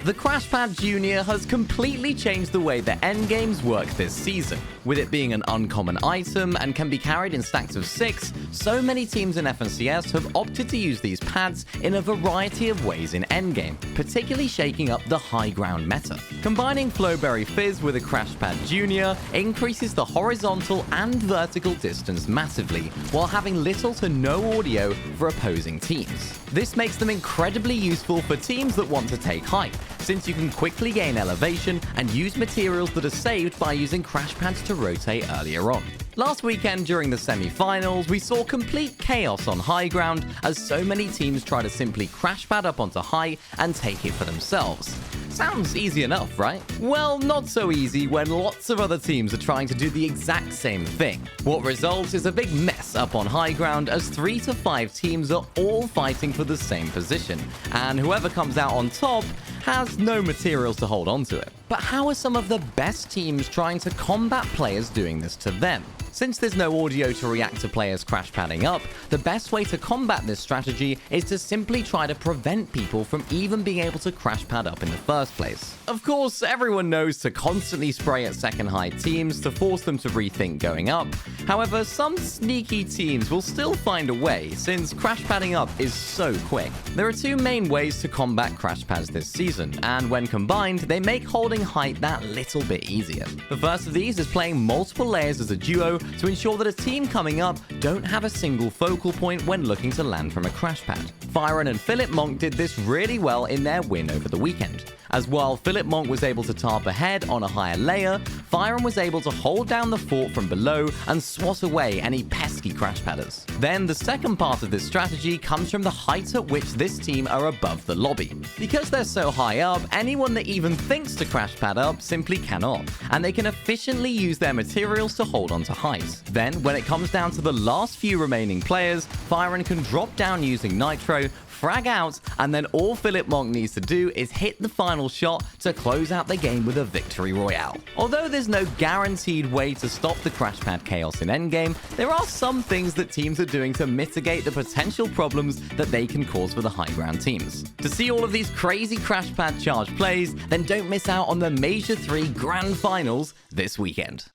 The Crash Pad Junior has completely changed the way that endgames work this season. With it being an uncommon item and can be carried in stacks of 6, so many teams in FNCS have opted to use these pads in a variety of ways in endgame, particularly shaking up the high ground meta. Combining Flowberry Fizz with a Crash Pad Junior increases the horizontal and vertical distance massively, while having little to no audio for opposing teams. This makes them incredibly useful for teams that want to take height, since you can quickly gain elevation and use materials that are saved by using crash pads to rotate earlier on. Last weekend during the semi-finals, we saw complete chaos on high ground as so many teams try to simply crash pad up onto high and take it for themselves. Sounds easy enough, right? Well, not so easy when lots of other teams are trying to do the exact same thing. What results is a big mess up on high ground as 3 to 5 teams are all fighting for the same position, and whoever comes out on top has no materials to hold on to it. But how are some of the best teams trying to combat players doing this to them? Since there's no audio to react to players crash padding up, the best way to combat this strategy is to simply try to prevent people from even being able to crash pad up in the first place. Of course, everyone knows to constantly spray at second height teams to force them to rethink going up. However, some sneaky teams will still find a way, since crash padding up is so quick. There are 2 main ways to combat crash pads this season, and when combined, they make holding height that little bit easier. The first of these is playing multiple layers as a duo to ensure that a team coming up don't have a single focal point when looking to land from a crash pad. Fyron and Philip Monk did this really well in their win over the weekend. As while Philip Monk was able to tarp ahead on a higher layer, Fyron was able to hold down the fort from below and swat away any pesky crash padders. Then the second part of this strategy comes from the height at which this team are above the lobby. Because they're so high up, anyone that even thinks to crash pad up simply cannot, and they can efficiently use their materials to hold on to height. Then, when it comes down to the last few remaining players, Fyron can drop down using Nitro, frag out, and then all Philip Monk needs to do is hit the final shot to close out the game with a victory royale. Although there's no guaranteed way to stop the crash pad chaos in endgame, there are some things that teams are doing to mitigate the potential problems that they can cause for the high ground teams. To see all of these crazy crash pad charge plays, then don't miss out on the Major 3 Grand Finals this weekend.